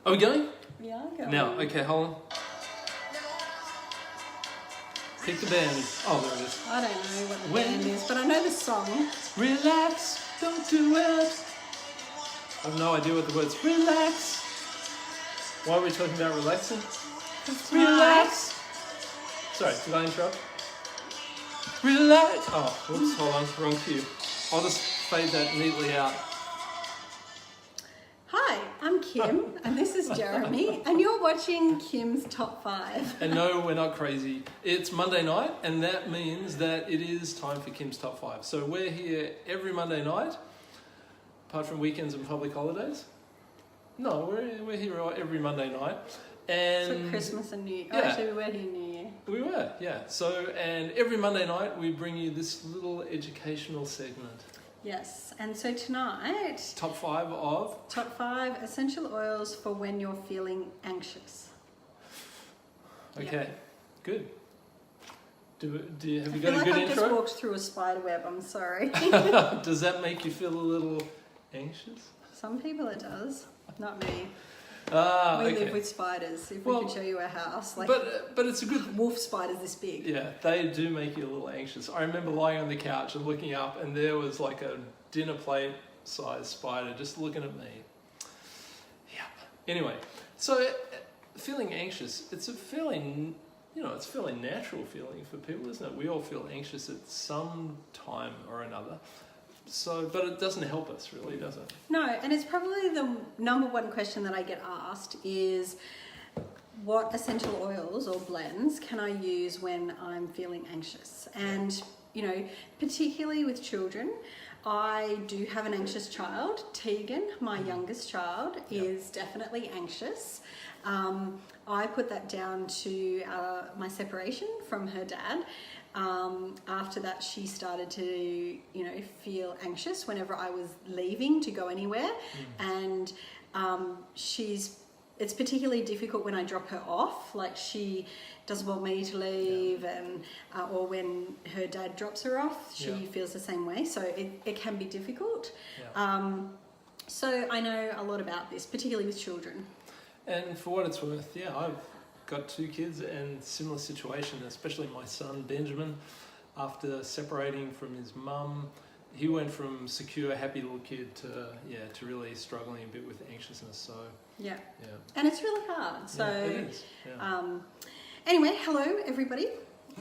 Are we going? We are going. Now, okay, hold on. Pick the band. Oh, there it is. I don't know what the band is, but I know the song. Relax, don't do it. I have no idea what the words relax. Why are we talking about relaxing? Relax. Sorry, did I interrupt? Relax. Oh, whoops, hold on, wrong cue. I'll just fade that neatly out. Hi, I'm Kim, and this is Jeremy, and you're watching Kim's Top 5. And no, we're not crazy. It's Monday night, and that means that it is time for Kim's Top 5. So we're here every Monday night, apart from weekends and public holidays. No, we're here every Monday night. And For Christmas and New Year. Yeah. Oh, actually, we were here New Year. We were, yeah. So, and every Monday night we bring you this little educational segment. Yes, and so tonight, Top 5 of? Top 5 essential oils for when you're feeling anxious. Okay, good. Have you I got feel a like good I've intro? just walked through a spider web, I'm sorry. Does that make you feel a little anxious? Some people it does, not me. Ah, We okay. live with spiders, if Well, we could show you our house. Like but it's a good... wolf spiders this big. Yeah, they do make you a little anxious. I remember lying on the couch and looking up, and there was like a dinner plate sized spider just looking at me. Yep. Anyway, so feeling anxious, it's a fairly, it's a fairly natural feeling for people, isn't it? We all feel anxious at some time or another. So, but it doesn't help us really, does it? No, and it's probably the number one question that I get asked is, what essential oils or blends can I use when I'm feeling anxious? And, particularly with children, I do have an anxious child. Tegan, my youngest child, is definitely anxious. I put that down to my separation from her dad. After that, she started to, feel anxious whenever I was leaving to go anywhere. And it's particularly difficult when I drop her off. Like, she doesn't want me to leave, and or when her dad drops her off, she feels the same way. So it can be difficult. So I know a lot about this, particularly with children. And for what it's worth, I've got 2 kids and similar situation, especially my son Benjamin. After separating from his mum, he went from secure, happy little kid to really struggling a bit with anxiousness. So yeah, and it's really hard. So it is. Anyway, hello everybody.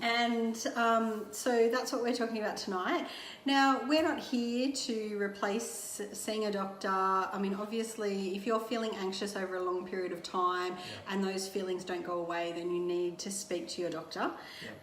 And so that's what we're talking about tonight. Now, we're not here to replace seeing a doctor. I mean, obviously, if you're feeling anxious over a long period of time and those feelings don't go away, then you need to speak to your doctor.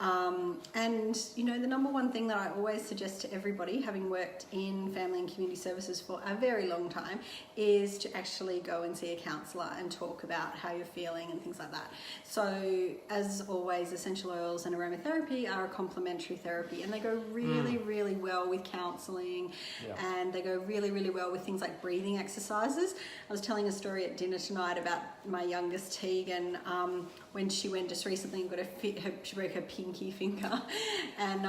And, the number one thing that I always suggest to everybody, having worked in family and community services for a very long time, is to actually go and see a counsellor and talk about how you're feeling and things like that. So, as always, essential oils and aromatherapy are a complementary therapy, and they go really, really well with counselling, and they go really, really well with things like breathing exercises. I was telling a story at dinner tonight about my youngest Tegan, when she went just recently and she broke her pinky finger, and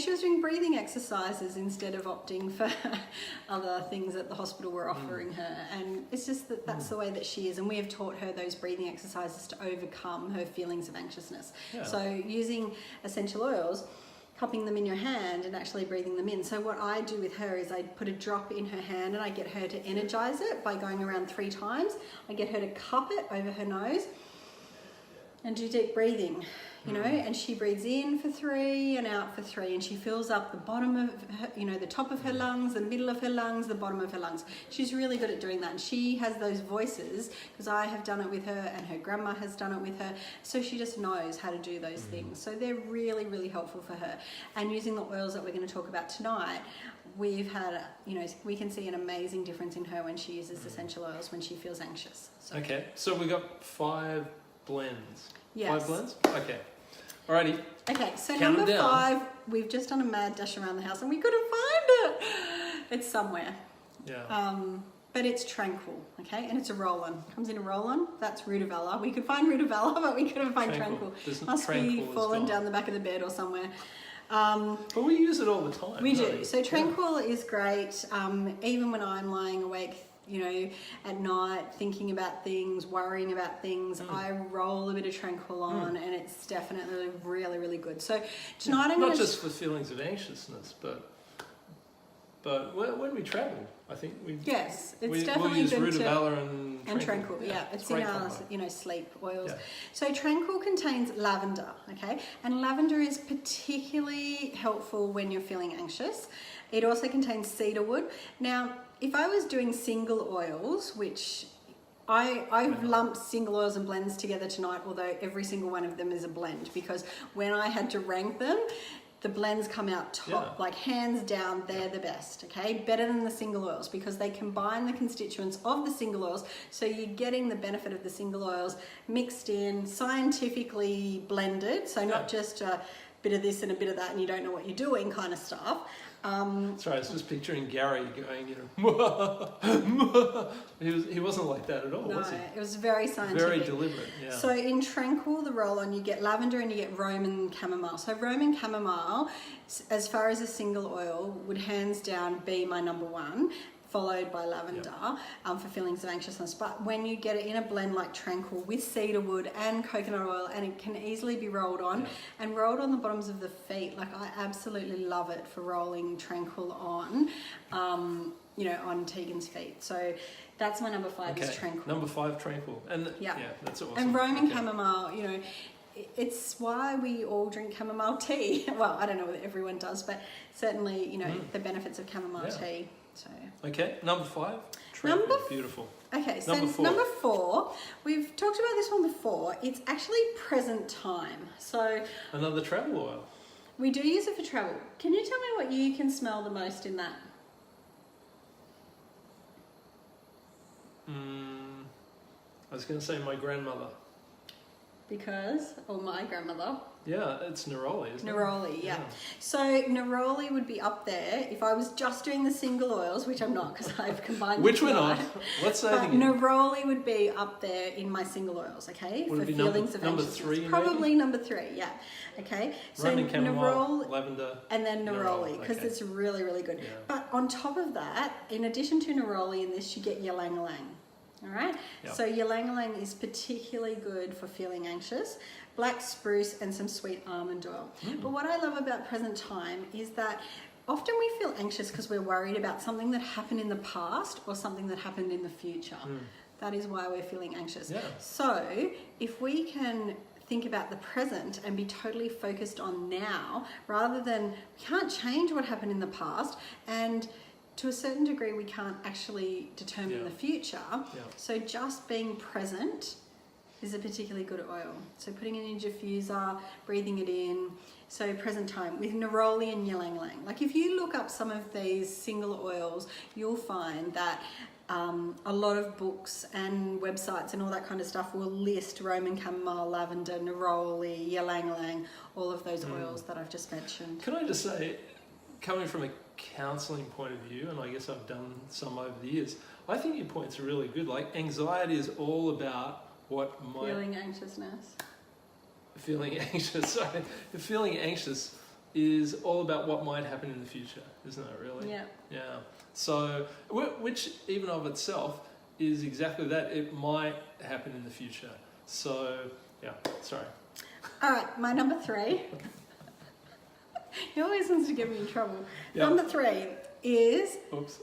she was doing breathing exercises instead of opting for other things that the hospital were offering her, and it's just that's the way that she is, and we have taught her those breathing exercises to overcome her feelings of anxiousness. So using essential oils, cupping them in your hand and actually breathing them in. So what I do with her is I put a drop in her hand and I get her to energize it by going around 3 times. I get her to cup it over her nose and do deep breathing, and she breathes in for 3 and out for 3, and she fills up the bottom of her, the top of her lungs, the middle of her lungs, the bottom of her lungs. She's really good at doing that, and she has those voices because I have done it with her and her grandma has done it with her, so she just knows how to do those things. So they're really, really helpful for her. And using the oils that we're going to talk about tonight, we've had, we can see an amazing difference in her when she uses essential oils when she feels anxious. So. Okay, so we got 5 blends. Yes. 5 blends? Okay. Alrighty. Okay, so Count number them down. 5, we've just done a mad dash around the house and we couldn't find it. It's somewhere. Yeah. But it's Tranquil, okay? And it's a roll-on. Comes in a roll-on. That's Rudavella. We could find Rudavella, but we couldn't find Tranquil. Must be fallen down the back of the bed or somewhere. But we use it all the time. We do. So Tranquil is great. Even when I'm lying awake at night, thinking about things, worrying about things, I roll a bit of Tranquil on, and it's definitely really, really good. So tonight I'm not just for feelings of anxiousness, but when we travel, I think it's we'll definitely use good rutabaga and Tranquil. Yeah, it's in our sleep oils. Yeah. So Tranquil contains lavender, okay, and lavender is particularly helpful when you're feeling anxious. It also contains cedarwood. Now, if I was doing single oils, which I've lumped single oils and blends together tonight, although every single one of them is a blend, because when I had to rank them, the blends come out top, like hands down, they're the best, okay? Better than the single oils because they combine the constituents of the single oils, so you're getting the benefit of the single oils mixed in, scientifically blended, so not just a bit of this and a bit of that and you don't know what you're doing kind of stuff. Sorry, I was just picturing Gary going, he wasn't like that at all, was he? It was very scientific. Very deliberate, yeah. So in Tranquil, the roll-on, you get lavender and you get Roman chamomile. So Roman chamomile, as far as a single oil, would hands down be my number one, followed by lavender for feelings of anxiousness. But when you get it in a blend like Tranquil with cedarwood and coconut oil, and it can easily be rolled on and rolled on the bottoms of the feet, like I absolutely love it for rolling Tranquil on, on Tegan's feet. So that's my number 5 is Tranquil. Number 5, Tranquil. And that's awesome. And Roman chamomile, it's why we all drink chamomile tea. Well, I don't know whether everyone does, but certainly, the benefits of chamomile tea. So. Okay, number 5. Tranquil, beautiful. Okay, so number 4, we've talked about this one before. It's actually present time. So another travel oil. We do use it for travel. Can you tell me what you can smell the most in that? I was going to say my grandmother. Or my grandmother. Yeah, it's neroli, isn't it? Neroli, yeah. So neroli would be up there if I was just doing the single oils, which I'm not because I've combined them. Which we're not. Let's say it again. Neroli would be up there in my single oils, okay? Would for it be feelings number of anxiousness. 3 Probably maybe? number 3, yeah. Okay. So Roman chamomile, lavender, and then neroli, because it's really, really good. Yeah. But on top of that, in addition to neroli in this, you get ylang ylang. All right. Yep. So ylang ylang is particularly good for feeling anxious. Black spruce and some sweet almond oil. But what I love about present time is that often we feel anxious because we're worried about something that happened in the past or something that happened in the future. That is why we're feeling anxious. Yeah. So if we can think about the present and be totally focused on now, rather than, we can't change what happened in the past, and to a certain degree we can't actually determine the future. So just being present is a particularly good oil. So putting it in your diffuser, breathing it in. So present time with neroli and ylang ylang. Like if you look up some of these single oils, you'll find that a lot of books and websites and all that kind of stuff will list Roman chamomile, lavender, neroli, ylang ylang, all of those oils that I've just mentioned. Can I just say, coming from a counselling point of view, and I guess I've done some over the years, I think your points are really good. Like anxiety is all about feeling anxious. Sorry, feeling anxious is all about what might happen in the future, isn't it? Really? Yeah. So, which even of itself is exactly that. It might happen in the future. So, sorry. All right, my number 3. He always wants to get me in trouble. Yep. Number 3 is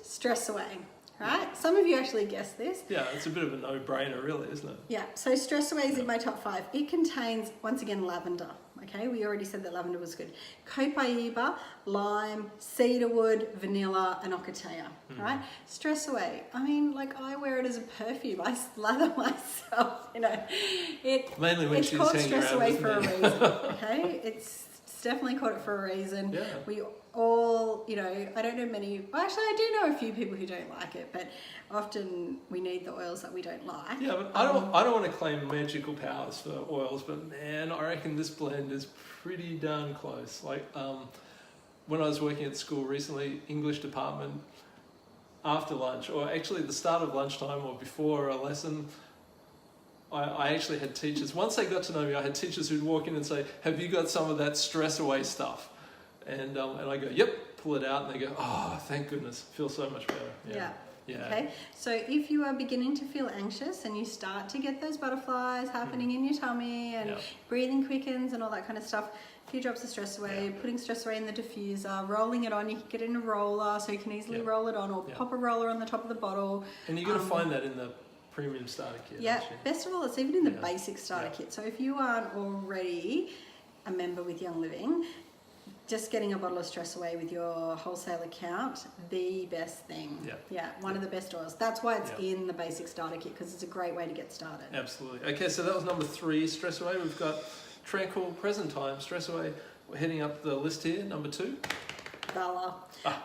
Stress Away. Right? Some of you actually guessed this. Yeah, it's a bit of a no-brainer, really, isn't it? Yeah, so Stress Away is in my top 5. It contains, once again, lavender. Okay, we already said that lavender was good. Copaiba, lime, cedarwood, vanilla, and ocotea. Right? Stress Away. I mean, like I wear it as a perfume. I slather myself. Mainly when she's called hanging Stress around Away with for me. a reason. Okay, it's definitely called it for a reason. Yeah. We all, I don't know many, well, actually I do know a few people who don't like it, but often we need the oils that we don't like. Yeah, but I don't want to claim magical powers for oils, but man, I reckon this blend is pretty darn close. Like when I was working at school recently, English department, after lunch, or actually at the start of lunchtime or before a lesson, I actually had teachers, once they got to know me, I had teachers who'd walk in and say, have you got some of that Stress Away stuff? And I go, yep, pull it out, and they go, oh, thank goodness, feels so much better. Yeah. Okay, so if you are beginning to feel anxious and you start to get those butterflies happening in your tummy and breathing quickens and all that kind of stuff, a few drops of stress away, putting stress away in the diffuser, rolling it on. You can get in a roller so you can easily roll it on, or pop a roller on the top of the bottle. And you're going to find that in the premium starter kit. Yeah, best of all, it's even in the basic starter kit. So if you aren't already a member with Young Living, just getting a bottle of stress away with your wholesale account, the best thing. One of the best oils. That's why it's in the basic starter kit, because it's a great way to get started. Absolutely. Okay, so that was number 3, stress away. We've got tranquil present time, stress away. We're heading up the list here. Number 2, Vala.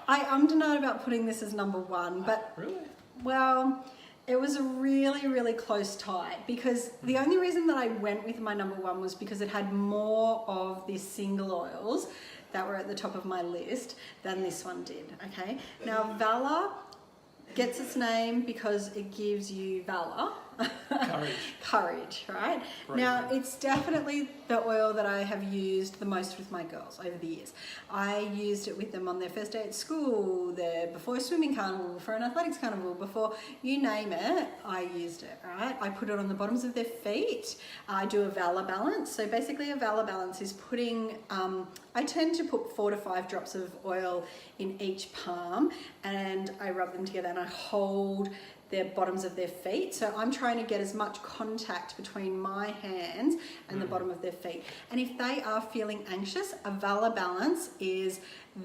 I ummed about putting this as number 1, but really, well, it was a really, really close tie, because the only reason that I went with my number 1 was because it had more of the single oils that were at the top of my list than this one did. Okay, now Valor gets its name because it gives you valor. Courage, right? Bravery. Now, it's definitely the oil that I have used the most with my girls over the years. I used it with them on their first day at school, before a swimming carnival, before an athletics carnival, before you name it, I used it, right? I put it on the bottoms of their feet. I do a valor balance. So basically a valor balance is putting, I tend to put 4 to 5 drops of oil in each palm, and I rub them together and I hold their bottoms of their feet. So I'm trying to get as much contact between my hands and the bottom of their feet. And if they are feeling anxious, a valor balance is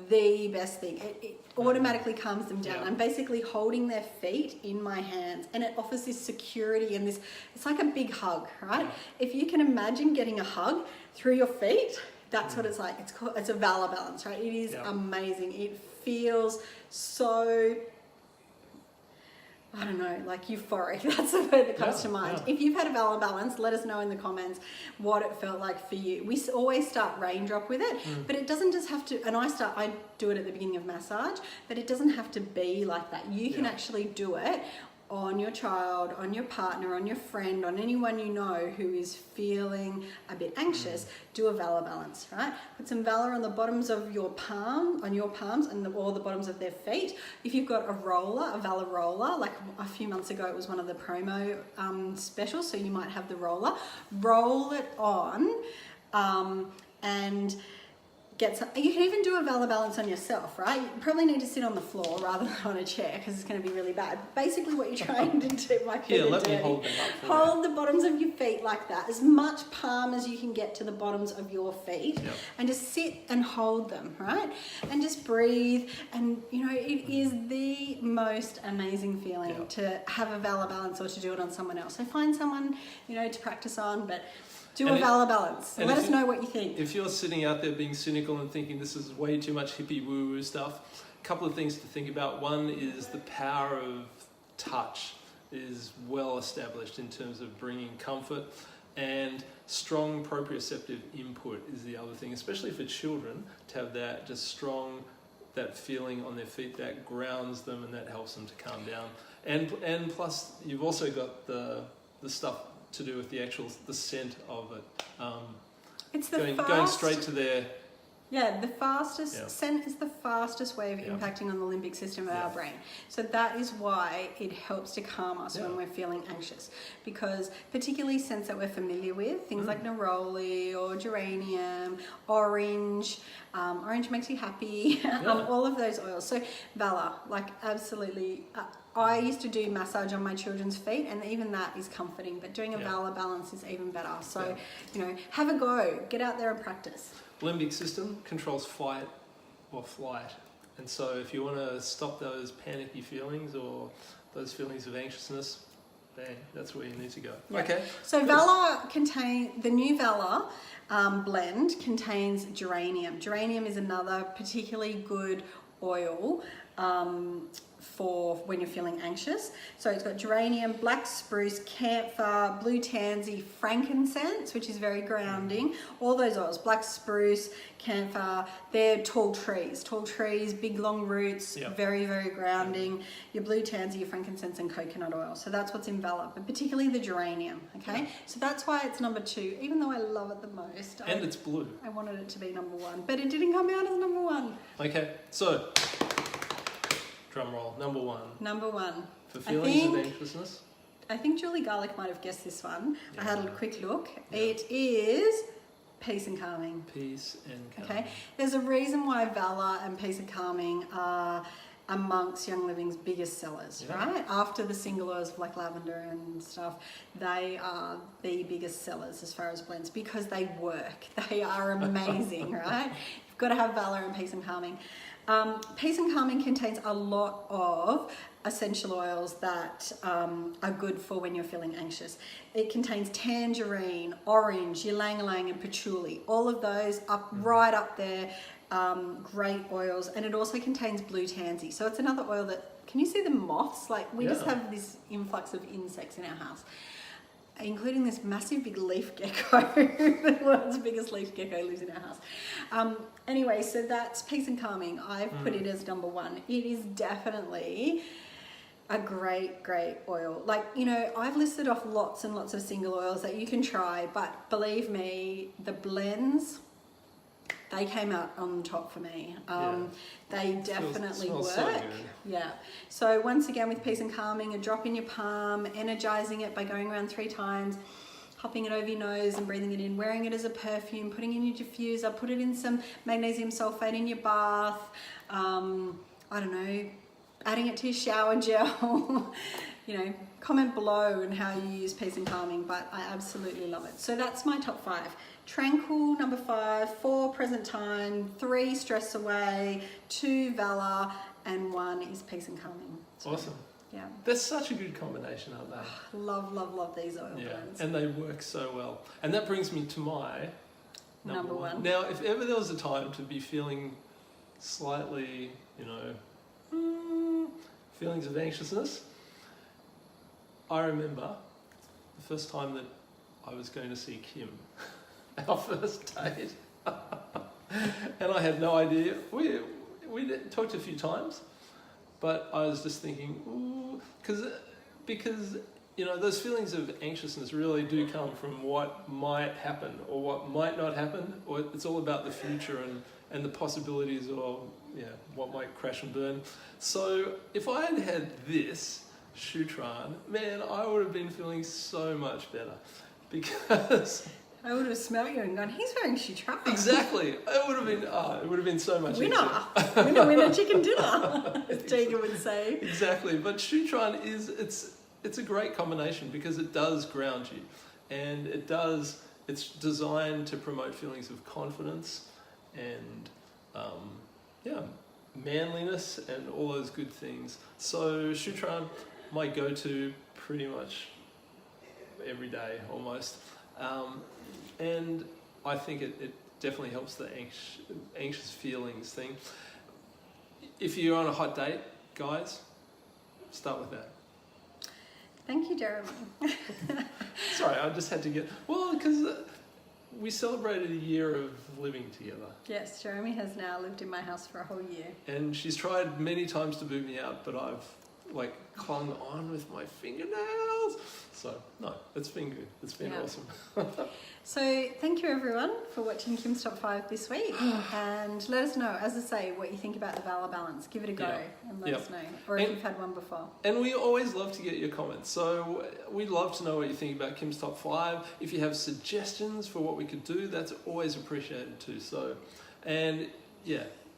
the best thing. It automatically calms them down. I'm basically holding their feet in my hands, and it offers this security and this, it's like a big hug, right? If you can imagine getting a hug through your feet, that's what it's like. It's a valor balance, right? It is amazing. It feels so, I don't know, like euphoric. That's the word that comes to mind. If you've had a valor balance, let us know in the comments what it felt like for you. We always start raindrop with it, but it doesn't just have to, and I do it at the beginning of massage, but it doesn't have to be like that. You can actually do it on your child, on your partner, on your friend, on anyone you know who is feeling a bit anxious. Do a valor balance, right? Put some valor on the bottoms of your palms, and all the bottoms of their feet. If you've got a roller, a valor roller, like a few months ago it was one of the promo specials, so you might have the roller. Roll it on, and you can even do a valor balance on yourself, right? You probably need to sit on the floor rather than on a chair, because it's going to be really bad. Basically what you're trying to do, my feet let me hold them up. Hold the bottoms of your feet like that, as much palm as you can get to the bottoms of your feet, and just sit and hold them, right? And just breathe. And you know, it is the most amazing feeling to have a valor balance or to do it on someone else. So find someone, you know, to practice on, but do a valor balance. Let us know what you think. If you're sitting out there being cynical and thinking this is way too much hippie woo-woo stuff, a couple of things to think about. One is the power of touch is well established in terms of bringing comfort, and strong proprioceptive input is the other thing, especially for children, to have that just strong, that feeling on their feet that grounds them and that helps them to calm down. And plus you've also got the stuff to do with the scent of it. It's the going straight to their... the fastest scent is the fastest way of impacting on the limbic system of our brain. So that is why it helps to calm us when we're feeling anxious, because particularly scents that we're familiar with, things like neroli or geranium, orange. Orange makes you happy. All of those oils. So valor, like absolutely. I used to do massage on my children's feet, and even that is comforting, but doing a valor balance is even better. So, you know, have a go. Get out there and practice. Limbic system controls fight or flight. And so if you want to stop those panicky feelings or those feelings of anxiousness, bang, that's where you need to go. Okay. So Valor the new Valor blend contains geranium. Geranium is another particularly good oil for when you're feeling anxious. So it's got geranium, black spruce, camphor, blue tansy, frankincense, which is very grounding. All those oils, black spruce, camphor, they're tall trees. Tall trees, big long roots, very, very grounding. Your blue tansy, your frankincense, and coconut oil. So that's what's in Valor, but particularly the geranium, okay? So that's why it's number 2, even though I love it the most. And it's blue. I wanted it to be number 1, but it didn't come out as number 1. Okay, so Drum roll. Number one. Number one. For feelings of anxiousness? I think Julie Garlick might have guessed this one. Yeah. I had a quick look. Yeah. It is peace and calming. Peace and calming. Okay. There's a reason why Valor and peace and calming are amongst Young Living's biggest sellers, Yeah. right? After the single oils of like lavender and stuff, they are the biggest sellers as far as blends because they work. They are amazing, right? You've got to have Valor and peace and calming. Peace and calming contains a lot of essential oils that are good for when you're feeling anxious. It contains tangerine, orange, ylang-ylang and patchouli. All of those up right up there. Great oils, and it also contains blue tansy. So it's another oil that, can you see the moths? Like we just have this influx of insects in our house, including this massive big leaf gecko. The world's biggest leaf gecko lives in our house. Anyway, so that's peace and calming. I've put it as number one. It is definitely a great oil. Like, you know, I've listed off lots and lots of single oils that you can try, but believe me, the blends, they came out on top for me. They definitely work. So good. Yeah. So once again, with peace and calming, a drop in your palm, energizing it by going around 3 times, hopping it over your nose and breathing it in, wearing it as a perfume, putting it in your diffuser, put it in some magnesium sulfate in your bath. I don't know, adding it to your shower gel. You know, comment below on how you use peace and calming, but I absolutely love it. So that's my top 5. Tranquil, number 5, 4 present time, 3 stress away, 2 valor, and 1 is peace and calming. So, Awesome. yeah. That's such a good combination, aren't they? Love these oil Yeah, blends. and they work so well. And that brings me to my number one. 1. Now, if ever there was a time to be feeling slightly, you know, feelings of anxiousness, I remember the first time that I was going to see Kim, our first date, and I had no idea. We talked a few times, but I was just thinking, ooh, because you know those feelings of anxiousness really do come from what might happen or what might not happen, or it's all about the future and the possibilities or what might crash and burn. So if I had had this Shutran, man, I would have been feeling so much better because I would have smelled you and gone, he's wearing Shutran. exactly, it would have been so much winner, easier. winner, chicken dinner, as Tegan would say. Exactly, but Shutran it's a great combination because it does ground you, and it's designed to promote feelings of confidence and manliness and all those good things. So Shutran, my go-to pretty much every day almost, and I think it definitely helps the anxious feelings thing. If you're on a hot date, guys, start with that. Thank you, Jeremy. Sorry, I just had to because we celebrated a year of living together. Yes, Jeremy has now lived in my house for a whole year. And she's tried many times to boot me out, but I've clung on with my fingernails. So no, it's been good. It's been awesome. So thank you everyone for watching Kim's Top 5 this week, and let us know, as I say, what you think about the Valor Balance. Give it a go and let us know, or if you've had one before. And we always love to get your comments, so we'd love to know what you think about Kim's Top 5. If you have suggestions for what we could do, that's always appreciated too. So, and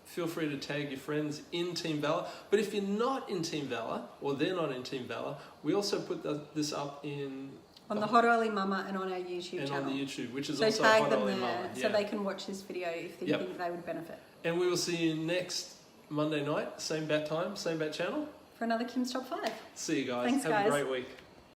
feel free to tag your friends in Team Valor. But if you're not in Team Valor, or they're not in Team Valor, we also put this up on the Hot Oily Mama and on our YouTube and channel. on the YouTube, which is so also tag Hot them Oily there Mama. so they can watch this video if they think they would benefit. And we will see you next Monday night, same bat time, same bat channel. For another Kim's Top 5. See you guys. Thanks, Have guys. a great week.